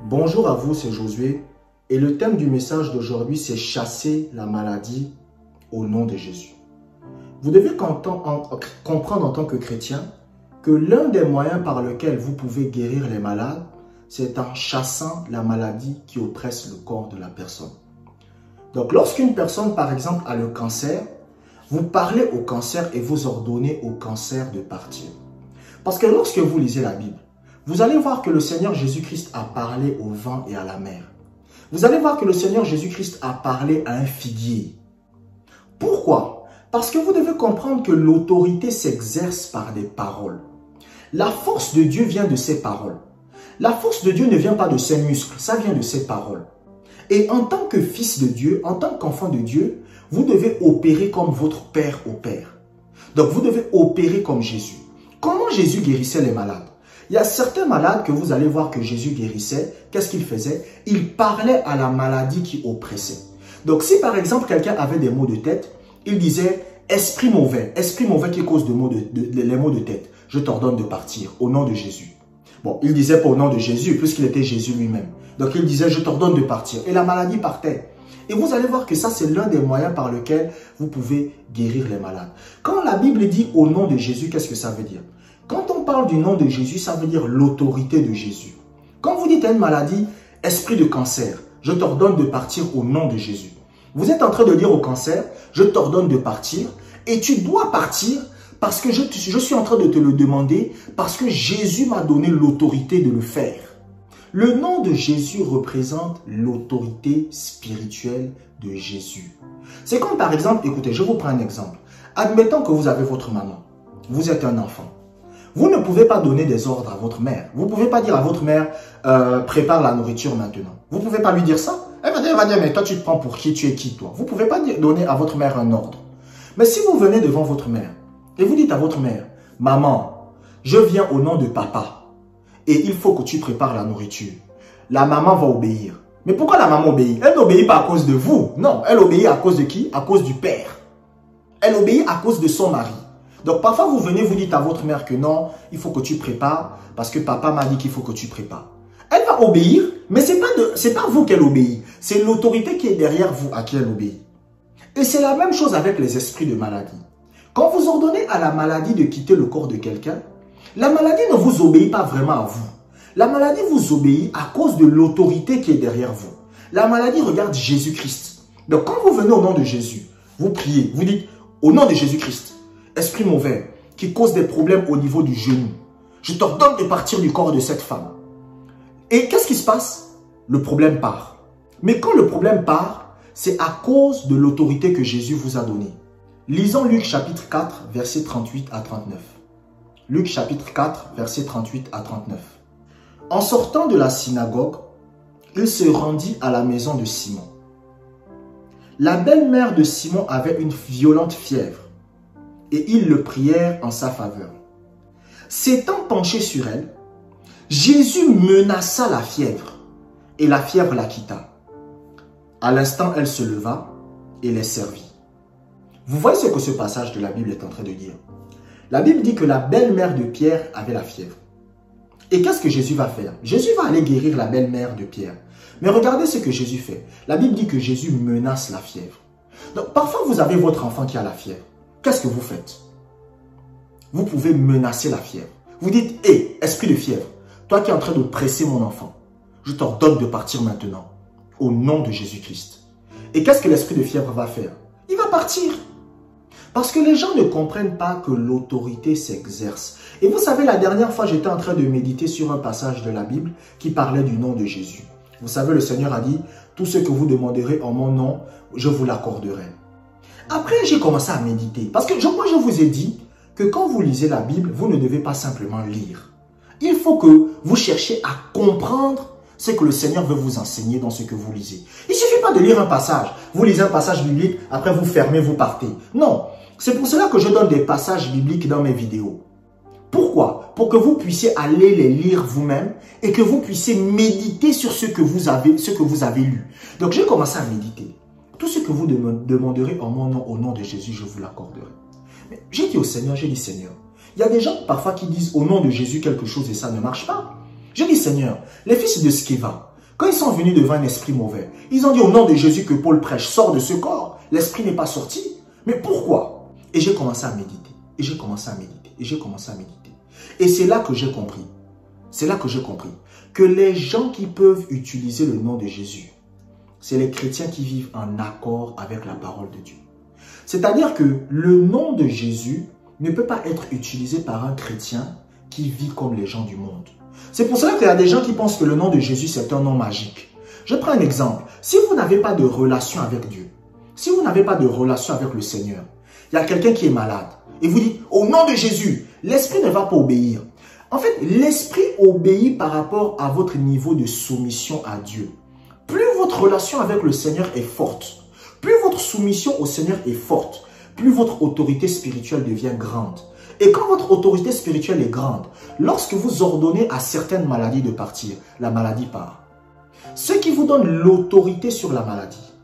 Bonjour à vous, c'est Josué et le thème du message d'aujourd'hui c'est chasser la maladie au nom de Jésus. Vous devez comprendre en tant que chrétien que l'un des moyens par lesquels vous pouvez guérir les malades, c'est en chassant la maladie qui oppresse le corps de la personne. Donc lorsqu'une personne par exemple a le cancer, vous parlez au cancer et vous ordonnez au cancer de partir. Parce que lorsque vous lisez la Bible, vous allez voir que le Seigneur Jésus-Christ a parlé au vent et à la mer. Vous allez voir que le Seigneur Jésus-Christ a parlé à un figuier. Pourquoi? Parce que vous devez comprendre que l'autorité s'exerce par des paroles. La force de Dieu vient de ses paroles. La force de Dieu ne vient pas de ses muscles, ça vient de ses paroles. Et en tant que fils de Dieu, en tant qu'enfant de Dieu, vous devez opérer comme votre Père opère. Donc vous devez opérer comme Jésus. Comment Jésus guérissait les malades? Il y a certains malades que vous allez voir que Jésus guérissait. Qu'est-ce qu'il faisait? Il parlait à la maladie qui oppressait. Donc si par exemple quelqu'un avait des maux de tête, il disait « Esprit mauvais qui cause les maux de tête, je t'ordonne de partir au nom de Jésus. » Bon, il disait pas au nom de Jésus puisqu'il était Jésus lui-même. Donc il disait « Je t'ordonne de partir » et la maladie partait. Et vous allez voir que ça, c'est l'un des moyens par lesquels vous pouvez guérir les malades. Quand la Bible dit au nom de Jésus, qu'est-ce que ça veut dire? Quand on parle du nom de Jésus, ça veut dire l'autorité de Jésus. Quand vous dites à une maladie, esprit de cancer, je t'ordonne de partir au nom de Jésus. Vous êtes en train de dire au cancer, je t'ordonne de partir et tu dois partir parce que je suis en train de te le demander parce que Jésus m'a donné l'autorité de le faire. Le nom de Jésus représente l'autorité spirituelle de Jésus. C'est comme par exemple, écoutez, je vous prends un exemple. Admettons que vous avez votre maman, vous êtes un enfant. Vous ne pouvez pas donner des ordres à votre mère. Vous ne pouvez pas dire à votre mère, prépare la nourriture maintenant. Vous ne pouvez pas lui dire ça. Elle va dire, mais toi tu te prends pour qui? Tu es qui toi? Vous ne pouvez pas donner à votre mère un ordre. Mais si vous venez devant votre mère et vous dites à votre mère, maman, je viens au nom de papa et il faut que tu prépares la nourriture. La maman va obéir. Mais pourquoi la maman obéit? Elle n'obéit pas à cause de vous. Non, elle obéit à cause de qui? À cause du père. Elle obéit à cause de son mari. Donc parfois vous venez, vous dites à votre mère que non, il faut que tu prépares parce que papa m'a dit qu'il faut que tu prépares. Elle va obéir, mais ce n'est pas vous qu'elle obéit. C'est l'autorité qui est derrière vous à qui elle obéit. Et c'est la même chose avec les esprits de maladie. Quand vous ordonnez à la maladie de quitter le corps de quelqu'un, la maladie ne vous obéit pas vraiment à vous. La maladie vous obéit à cause de l'autorité qui est derrière vous. La maladie regarde Jésus-Christ. Donc quand vous venez au nom de Jésus, vous priez, vous dites au nom de Jésus-Christ, esprit mauvais qui cause des problèmes au niveau du genou, je t'ordonne de partir du corps de cette femme. Et qu'est-ce qui se passe? Le problème part. Mais quand le problème part, c'est à cause de l'autorité que Jésus vous a donnée. Lisons Luc chapitre 4, versets 38 à 39. Luc chapitre 4, versets 38 à 39. En sortant de la synagogue, il se rendit à la maison de Simon. La belle-mère de Simon avait une violente fièvre et ils le prièrent en sa faveur. S'étant penché sur elle, Jésus menaça la fièvre et la fièvre la quitta. À l'instant, elle se leva et les servit. Vous voyez ce que ce passage de la Bible est en train de dire? La Bible dit que la belle-mère de Pierre avait la fièvre. Et qu'est-ce que Jésus va faire? Jésus va aller guérir la belle-mère de Pierre. Mais regardez ce que Jésus fait. La Bible dit que Jésus menace la fièvre. Donc parfois vous avez votre enfant qui a la fièvre. Qu'est-ce que vous faites? Vous pouvez menacer la fièvre. Vous dites, hé, esprit de fièvre, toi qui es en train de presser mon enfant, je t'ordonne de partir maintenant, au nom de Jésus-Christ. Et qu'est-ce que l'esprit de fièvre va faire? Il va partir. Parce que les gens ne comprennent pas que l'autorité s'exerce. Et vous savez, la dernière fois, j'étais en train de méditer sur un passage de la Bible qui parlait du nom de Jésus. Vous savez, le Seigneur a dit, tout ce que vous demanderez en mon nom, je vous l'accorderai. Après, j'ai commencé à méditer. Parce que moi, je vous ai dit que quand vous lisez la Bible, vous ne devez pas simplement lire. Il faut que vous cherchiez à comprendre ce que le Seigneur veut vous enseigner dans ce que vous lisez. Il ne suffit pas de lire un passage. Vous lisez un passage biblique, après vous fermez, vous partez. Non, c'est pour cela que je donne des passages bibliques dans mes vidéos. Pourquoi? Pour que vous puissiez aller les lire vous-même et que vous puissiez méditer sur ce que vous avez lu. Donc, j'ai commencé à méditer. Tout ce que vous demanderez en mon nom, au nom de Jésus, je vous l'accorderai. Mais j'ai dit au Seigneur, j'ai dit Seigneur, il y a des gens parfois qui disent au nom de Jésus quelque chose et ça ne marche pas. Je dis Seigneur, les fils de Sceva, Quand ils sont venus devant un esprit mauvais, ils ont dit au nom de Jésus que Paul prêche, sors de ce corps. L'esprit n'est pas sorti. Mais pourquoi? Et j'ai commencé à méditer. Et j'ai commencé à méditer. Et j'ai commencé à méditer. Et c'est là que j'ai compris. C'est là que j'ai compris que les gens qui peuvent utiliser le nom de Jésus, c'est les chrétiens qui vivent en accord avec la parole de Dieu. C'est-à-dire que le nom de Jésus ne peut pas être utilisé par un chrétien qui vit comme les gens du monde. C'est pour cela qu'il y a des gens qui pensent que le nom de Jésus, c'est un nom magique. Je prends un exemple. Si vous n'avez pas de relation avec Dieu, si vous n'avez pas de relation avec le Seigneur, il y a quelqu'un qui est malade et vous dites, au nom de Jésus, l'esprit ne va pas obéir. En fait, l'esprit obéit par rapport à votre niveau de soumission à Dieu. Plus votre relation avec le Seigneur est forte, plus votre soumission au Seigneur est forte, plus votre autorité spirituelle devient grande. Et quand votre autorité spirituelle est grande, lorsque vous ordonnez à certaines maladies de partir, la maladie part. Ce qui vous donne l'autorité sur la maladie,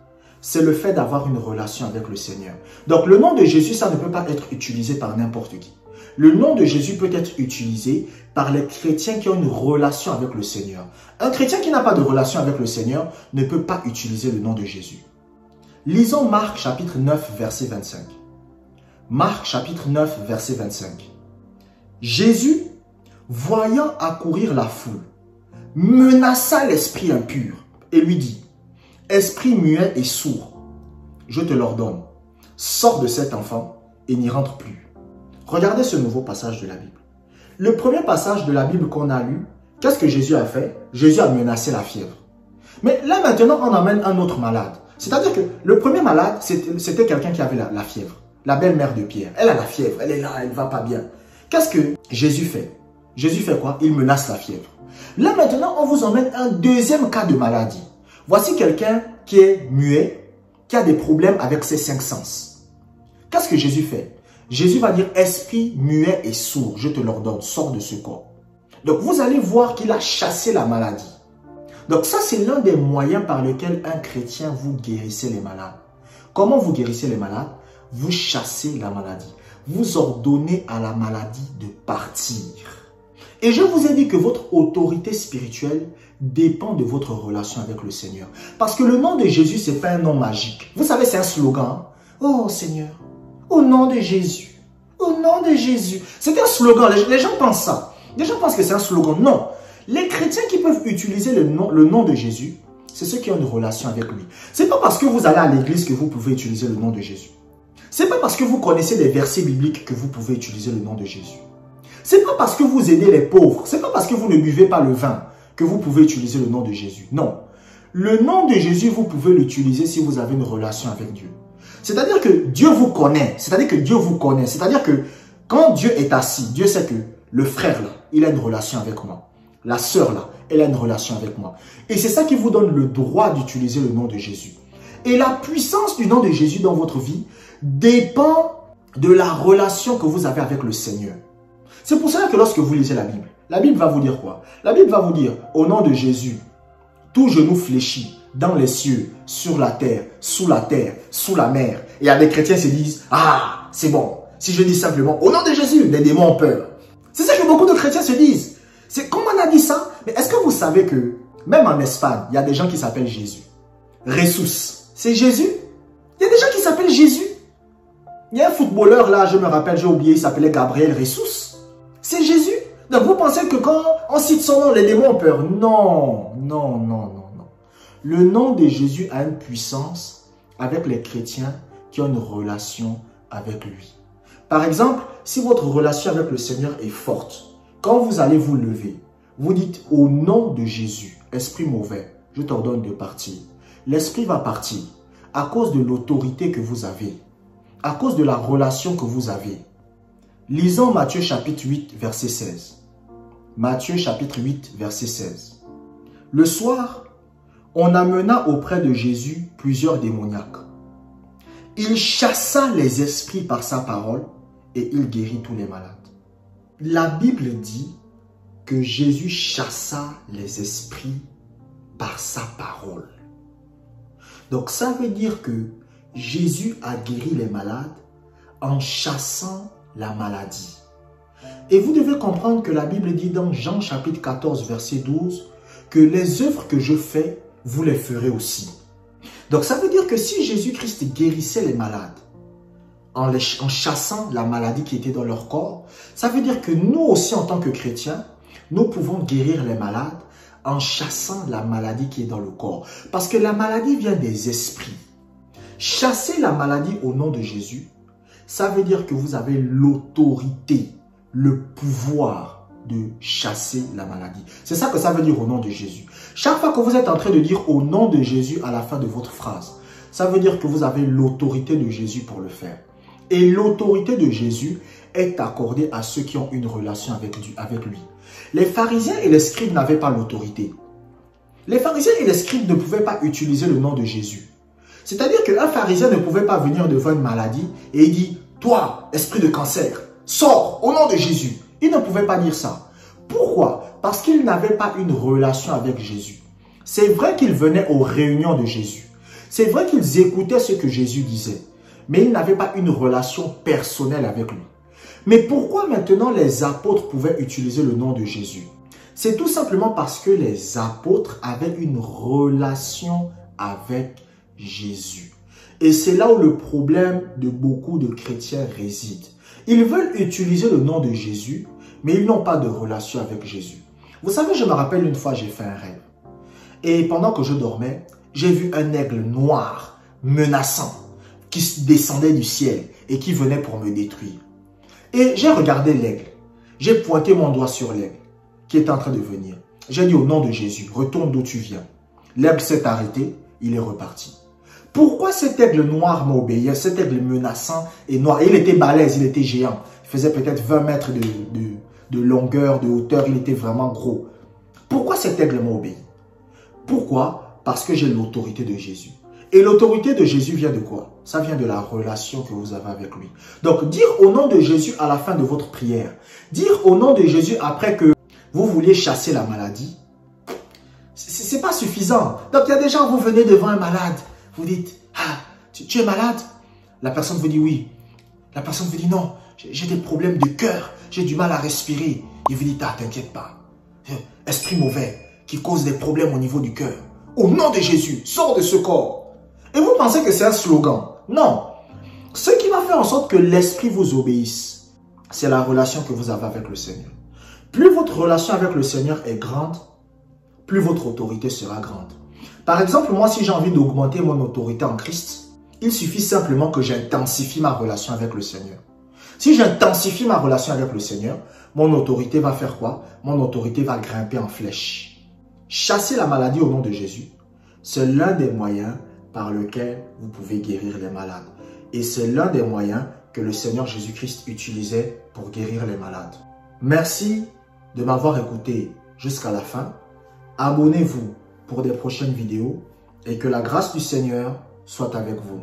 c'est le fait d'avoir une relation avec le Seigneur. Donc le nom de Jésus, ça ne peut pas être utilisé par n'importe qui. Le nom de Jésus peut être utilisé par les chrétiens qui ont une relation avec le Seigneur. Un chrétien qui n'a pas de relation avec le Seigneur ne peut pas utiliser le nom de Jésus. Lisons Marc chapitre 9, verset 25. Marc chapitre 9, verset 25. Jésus, voyant accourir la foule, menaça l'esprit impur et lui dit, « Esprit muet et sourd, je te l'ordonne, sors de cet enfant et n'y rentre plus. » Regardez ce nouveau passage de la Bible. Le premier passage de la Bible qu'on a lu, qu'est-ce que Jésus a fait? Jésus a menacé la fièvre. Mais là maintenant, on emmène un autre malade. C'est-à-dire que le premier malade, c'était quelqu'un qui avait la fièvre. La belle-mère de Pierre. Elle a la fièvre, elle est là, elle ne va pas bien. Qu'est-ce que Jésus fait? Jésus fait quoi? Il menace la fièvre. Là maintenant, on vous emmène un deuxième cas de maladie. Voici quelqu'un qui est muet, qui a des problèmes avec ses 5 sens. Qu'est-ce que Jésus fait? Jésus va dire, esprit muet et sourd, je te l'ordonne, sors de ce corps. Donc vous allez voir qu'il a chassé la maladie. Donc ça, c'est l'un des moyens par lesquels un chrétien, vous guérissez les malades. Comment vous guérissez les malades? Vous chassez la maladie. Vous ordonnez à la maladie de partir. Et je vous ai dit que votre autorité spirituelle dépend de votre relation avec le Seigneur. Parce que le nom de Jésus, ce n'est pas un nom magique. Vous savez, c'est un slogan. Oh Seigneur, au nom de Jésus, au nom de Jésus. C'est un slogan, les gens pensent ça. Les gens pensent que c'est un slogan. Non. Les chrétiens qui peuvent utiliser le nom de Jésus, c'est ceux qui ont une relation avec lui. Ce n'est pas parce que vous allez à l'église que vous pouvez utiliser le nom de Jésus. Ce n'est pas parce que vous connaissez des versets bibliques que vous pouvez utiliser le nom de Jésus. Ce n'est pas parce que vous aidez les pauvres, ce n'est pas parce que vous ne buvez pas le vin que vous pouvez utiliser le nom de Jésus. Non. Le nom de Jésus, vous pouvez l'utiliser si vous avez une relation avec Dieu. C'est-à-dire que Dieu vous connaît. C'est-à-dire que Dieu vous connaît. C'est-à-dire que quand Dieu est assis, Dieu sait que le frère là, il a une relation avec moi. La sœur là, elle a une relation avec moi. Et c'est ça qui vous donne le droit d'utiliser le nom de Jésus. Et la puissance du nom de Jésus dans votre vie dépend de la relation que vous avez avec le Seigneur. C'est pour cela que lorsque vous lisez la Bible va vous dire quoi? La Bible va vous dire, au nom de Jésus, tout genou fléchit dans les cieux, sur la terre, sous la mer. Et il y a des chrétiens qui se disent, ah, c'est bon. Si je dis simplement, au nom de Jésus, les démons ont peur. C'est ça que beaucoup de chrétiens se disent. C'est comment on a dit ça? Mais est-ce que vous savez que, même en Espagne, il y a des gens qui s'appellent Jésus? Jesús, c'est Jésus? Il y a des gens qui s'appellent Jésus. Il y a un footballeur là, je me rappelle, j'ai oublié, il s'appelait Gabriel Jesús. C'est Jésus. Donc vous pensez que quand on cite son nom, les démons ont peur? Non, non, non, non, non. Le nom de Jésus a une puissance avec les chrétiens qui ont une relation avec lui. Par exemple, si votre relation avec le Seigneur est forte, quand vous allez vous lever, vous dites au nom de Jésus, esprit mauvais, je t'ordonne de partir. L'esprit va partir à cause de l'autorité que vous avez, à cause de la relation que vous avez. Lisons Matthieu chapitre 8, verset 16. Matthieu chapitre 8, verset 16. Le soir, on amena auprès de Jésus plusieurs démoniaques. Il chassa les esprits par sa parole et il guérit tous les malades. La Bible dit que Jésus chassa les esprits par sa parole. Donc ça veut dire que Jésus a guéri les malades en chassant la maladie. Et vous devez comprendre que la Bible dit dans Jean chapitre 14 verset 12 que les œuvres que je fais, vous les ferez aussi. Donc ça veut dire que si Jésus-Christ guérissait les malades, en chassant la maladie qui était dans leur corps, ça veut dire que nous aussi en tant que chrétiens, nous pouvons guérir les malades en chassant la maladie qui est dans le corps. Parce que la maladie vient des esprits. Chasser la maladie au nom de Jésus, ça veut dire que vous avez l'autorité, le pouvoir de chasser la maladie. C'est ça que ça veut dire au nom de Jésus. Chaque fois que vous êtes en train de dire au nom de Jésus à la fin de votre phrase, ça veut dire que vous avez l'autorité de Jésus pour le faire. Et l'autorité de Jésus est accordée à ceux qui ont une relation avec lui. Les pharisiens et les scribes n'avaient pas l'autorité. Les pharisiens et les scribes ne pouvaient pas utiliser le nom de Jésus. C'est-à-dire qu'un pharisien ne pouvait pas venir devant une maladie et il dit « Toi, esprit de cancer, sors au nom de Jésus ». Il ne pouvait pas dire ça. Pourquoi? Parce qu'il n'avait pas une relation avec Jésus. C'est vrai qu'ils venaient aux réunions de Jésus. C'est vrai qu'ils écoutaient ce que Jésus disait. Mais ils n'avaient pas une relation personnelle avec lui. Mais pourquoi maintenant les apôtres pouvaient utiliser le nom de Jésus? C'est tout simplement parce que les apôtres avaient une relation avec Jésus. Et c'est là où le problème de beaucoup de chrétiens réside. Ils veulent utiliser le nom de Jésus, mais ils n'ont pas de relation avec Jésus. Vous savez, je me rappelle une fois, j'ai fait un rêve. Et pendant que je dormais, j'ai vu un aigle noir, menaçant, qui descendait du ciel et qui venait pour me détruire. Et j'ai regardé l'aigle. J'ai pointé mon doigt sur l'aigle qui est en train de venir. J'ai dit au nom de Jésus, retourne d'où tu viens. L'aigle s'est arrêté, il est reparti. Pourquoi cet aigle noir m'a obéi? Cet aigle menaçant et noir. Et il était balèze, il était géant. Il faisait peut-être 20 mètres de longueur, de hauteur. Il était vraiment gros. Pourquoi cet aigle m'a obéi? Pourquoi? Parce que j'ai l'autorité de Jésus. Et l'autorité de Jésus vient de quoi? Ça vient de la relation que vous avez avec lui. Donc, dire au nom de Jésus à la fin de votre prière, dire au nom de Jésus après que vous vouliez chasser la maladie, c'est pas suffisant. Donc, il y a des gens, vous venez devant un malade, vous dites, ah, tu es malade? La personne vous dit oui. La personne vous dit non, j'ai des problèmes de cœur, j'ai du mal à respirer. Il vous dit, ah, t'inquiète pas. Esprit mauvais qui cause des problèmes au niveau du cœur. Au nom de Jésus, sors de ce corps. Et vous pensez que c'est un slogan? Non. Ce qui va faire en sorte que l'esprit vous obéisse, c'est la relation que vous avez avec le Seigneur. Plus votre relation avec le Seigneur est grande, plus votre autorité sera grande. Par exemple, moi, si j'ai envie d'augmenter mon autorité en Christ, il suffit simplement que j'intensifie ma relation avec le Seigneur. Si j'intensifie ma relation avec le Seigneur, mon autorité va faire quoi? Mon autorité va grimper en flèche. Chasser la maladie au nom de Jésus, c'est l'un des moyens par lequel vous pouvez guérir les malades. Et c'est l'un des moyens que le Seigneur Jésus-Christ utilisait pour guérir les malades. Merci de m'avoir écouté jusqu'à la fin. Abonnez-vous pour des prochaines vidéos et que la grâce du Seigneur soit avec vous.